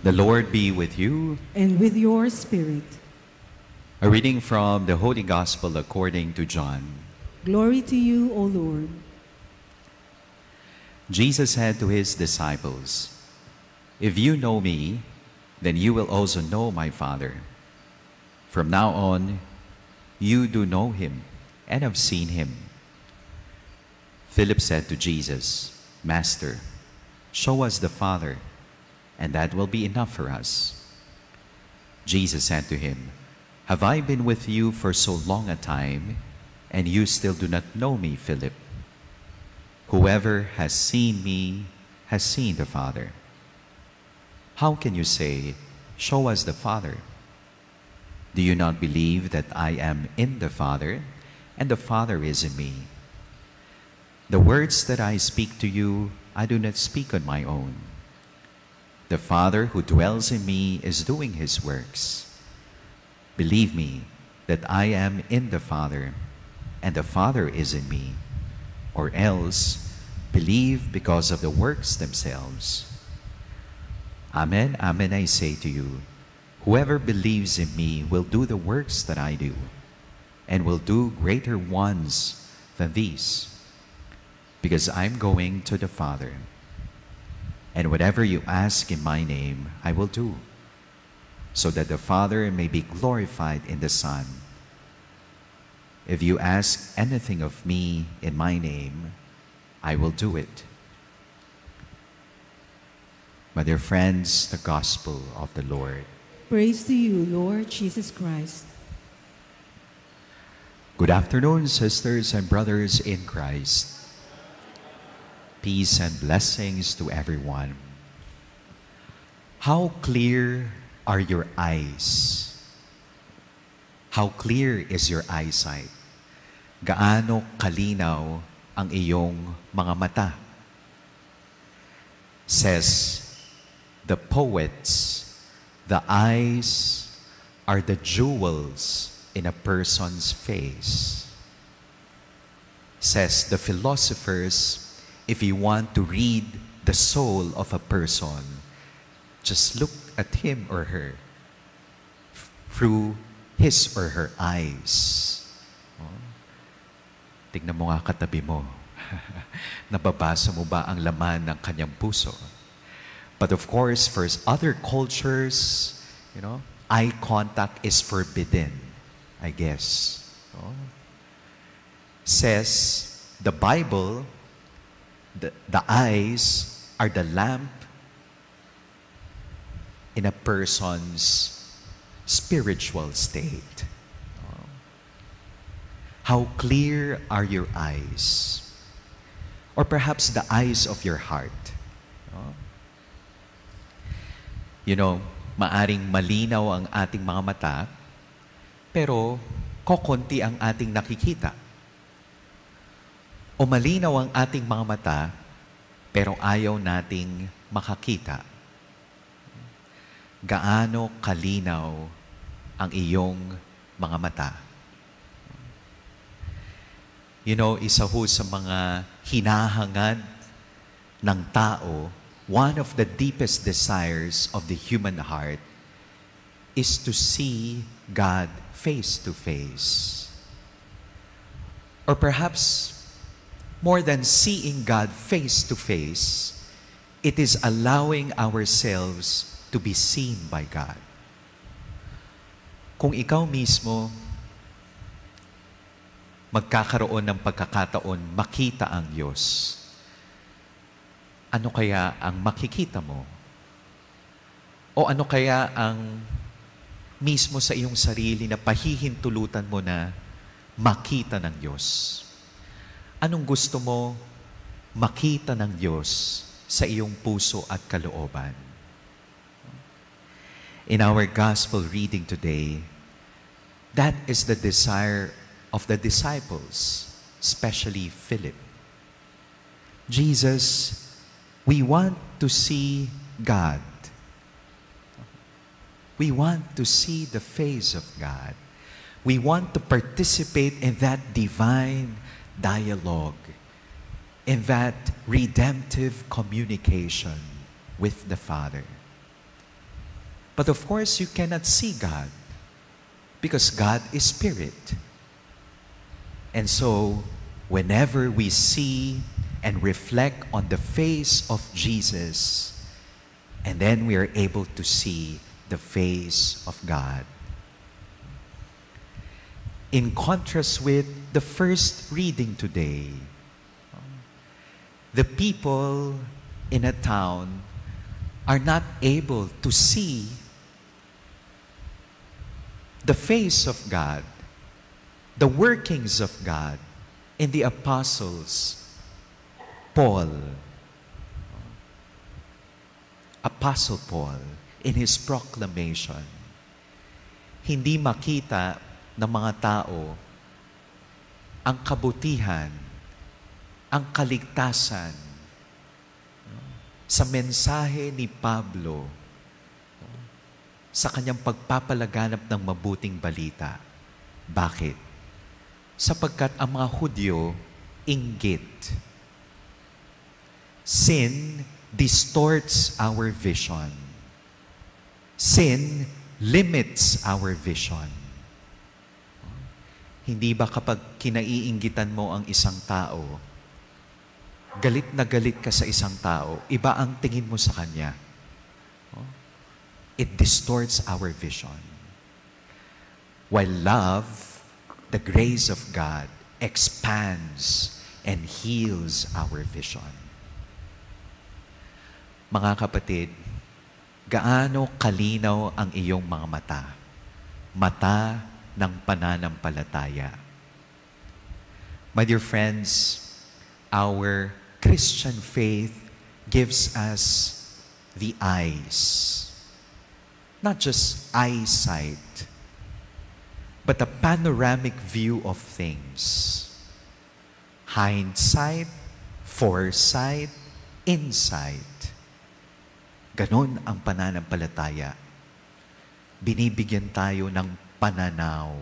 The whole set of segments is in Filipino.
The Lord be with you. And with your spirit. A reading from the Holy Gospel according to John. Glory to you, O Lord. Jesus said to his disciples, "If you know me, then you will also know my Father. From now on, you do know him and have seen him." Philip said to Jesus, "Master, show us the Father, and that will be enough for us." Jesus said to him, "Have I been with you for so long a time, and you still do not know me, Philip? Whoever has seen me has seen the Father. How can you say, 'Show us the Father'? Do you not believe that I am in the Father, and the Father is in me? The words that I speak to you, I do not speak on my own. The Father who dwells in me is doing his works. Believe me that I am in the Father, and the Father is in me, or else believe because of the works themselves. Amen, amen, I say to you, whoever believes in me will do the works that I do, and will do greater ones than these, because I'm going to the Father. And whatever you ask in my name, I will do, so that the Father may be glorified in the Son. If you ask anything of me in my name, I will do it." My dear friends, the Gospel of the Lord. Praise to you, Lord Jesus Christ. Good afternoon, sisters and brothers in Christ. Peace and blessings to everyone. How clear are your eyes? How clear is your eyesight? Gaano kalinaw ang iyong mga mata? Says the poets, the eyes are the jewels in a person's face. Says the philosophers, if you want to read the soul of a person, just look at him or her through his or her eyes. Oh. Tignan mo nga katabi mo. Nababasa mo ba ang laman ng kanyang puso? But of course, for other cultures, eye contact is forbidden, I guess. Oh. Says the Bible, the eyes are the lamp in a person's spiritual state. How clear are your eyes? Or perhaps the eyes of your heart. Maaring malinaw ang ating mga mata, pero kokonti ang ating nakikita. O malinaw ang ating mga mata, pero ayaw nating makakita. Gaano kalinaw ang iyong mga mata? Isa ho sa mga hinahangad ng tao, one of the deepest desires of the human heart is to see God face to face. Or perhaps, more than seeing God face to face, it is allowing ourselves to be seen by God. Kung ikaw mismo magkakaroon ng pagkakataon makita ang Diyos, ano kaya ang makikita mo? O ano kaya ang mismo sa iyong sarili na pahihintulutan mo na makita ng Diyos? Anong gusto mo makita ng Diyos sa iyong puso at kalooban? In our gospel reading today, that is the desire of the disciples, especially Philip. Jesus, we want to see God. We want to see the face of God. We want to participate in that divine dialogue, in that redemptive communication with the Father. But of course, you cannot see God because God is spirit. And so, whenever we see and reflect on the face of Jesus, and then we are able to see the face of God. In contrast with the first reading today, the people in a town are not able to see the face of God, the workings of God in the apostles. Paul, Apostle Paul, in his proclamation, hindi makita ng mga tao ang kabutihan, ang kaligtasan sa mensahe ni Pablo sa kanyang pagpapalaganap ng mabuting balita. Bakit? Sapagkat ang mga Hudyo inggit. Sin distorts our vision. Sin limits our vision. Hindi ba kapag kinaiinggitan mo ang isang tao, galit na galit ka sa isang tao, iba ang tingin mo sa kanya? It distorts our vision. While love, the grace of God, expands and heals our vision. Mga kapatid, gaano kalinaw ang iyong mga mata? Mata ng pananampalataya. My dear friends, our Christian faith gives us the eyes. Not just eyesight, but a panoramic view of things. Hindsight, foresight, insight. Ganon ang pananampalataya. Binibigyan tayo ng pananaw.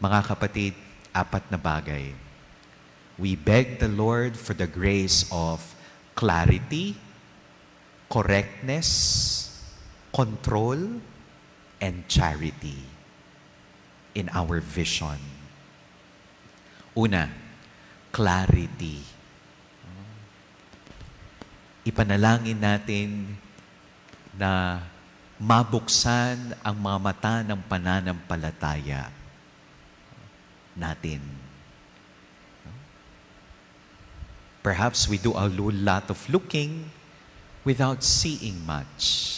Mga kapatid, 4 na bagay. We beg the Lord for the grace of clarity, correctness, control, and charity in our vision. Una, clarity. Ipanalangin natin na mabuksan ang mga mata ng pananampalataya natin. Perhaps we do a lot of looking without seeing much.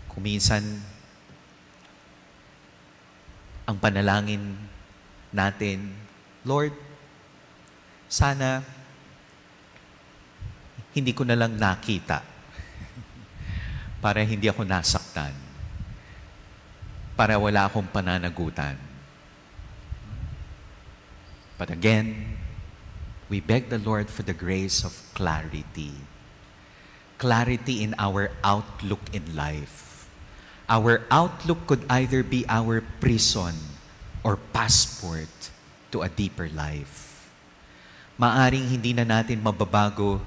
Kung minsan, ang panalangin natin, Lord, sana hindi ko na lang nakita para hindi ako nasaktan, para wala akong pananagutan. But again, we beg the Lord for the grace of clarity. Clarity in our outlook in life. Our outlook could either be our prison or passport to a deeper life. Maaring hindi na natin mababago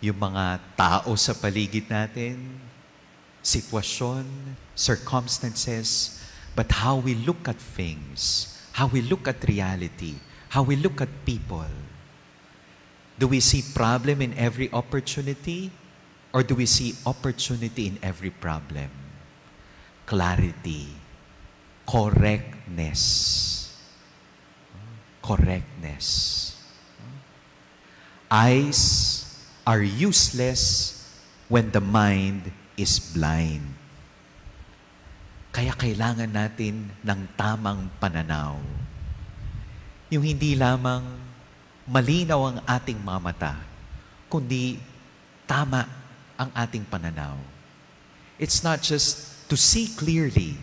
yung mga tao sa paligid natin, sitwasyon, circumstances, but how we look at things, how we look at reality, how we look at people. Do we see problem in every opportunity, or do we see opportunity in every problem? Clarity, correctness, correctness. Eyes are useless when the mind is blind. Kaya kailangan natin ng tamang pananaw. Yung hindi lamang malinaw ang ating mga mata, kundi tama ang ating pananaw. It's not just to see clearly,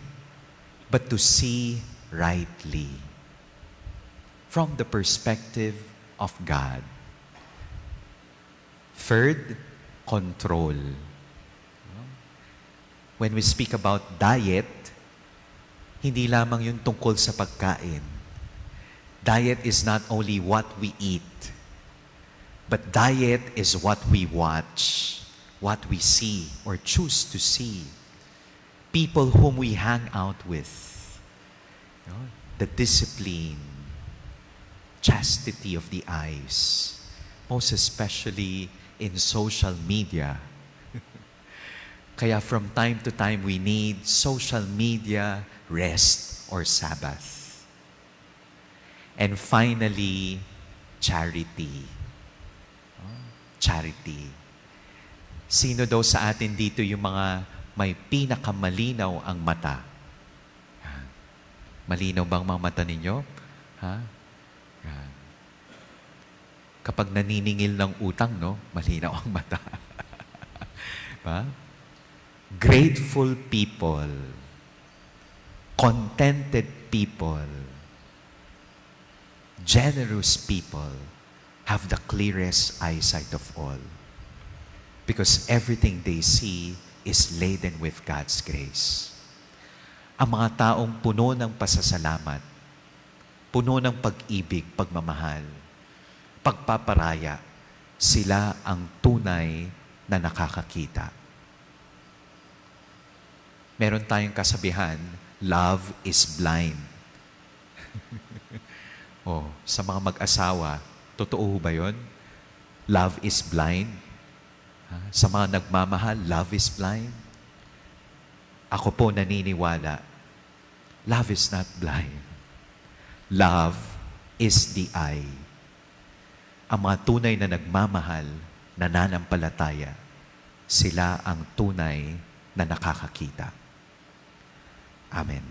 but to see rightly from the perspective of God. Third, control. When we speak about diet, hindi lamang yung tungkol sa pagkain. Diet is not only what we eat, but diet is what we watch. what we see or choose to see. People whom we hang out with. You know, the discipline, chastity of the eyes, most especially in social media. Kaya from time to time, we need social media rest or Sabbath. And finally, charity. Charity. Sino daw sa atin dito yung mga may pinakamalinaw ang mata? Malinaw bang mga mata ninyo? Ha? Yan. Kapag naniningil ng utang, no? Malinaw ang mata. Ba? Grateful people, contented people, generous people have the clearest eyesight of all. Because everything they see is laden with God's grace. Ang mga taong puno ng pasasalamat, puno ng pag-ibig, pagmamahal, pagpaparaya, sila ang tunay na nakakakita. Meron tayong kasabihan, love is blind. Sa mga mag-asawa, totoo ba yun? Love is blind? Sa mga nagmamahal, love is blind? Ako po naniniwala, love is not blind. Love is the eye. Ang mga tunay na nagmamahal, nananampalataya, sila ang tunay na nakakakita. Amen.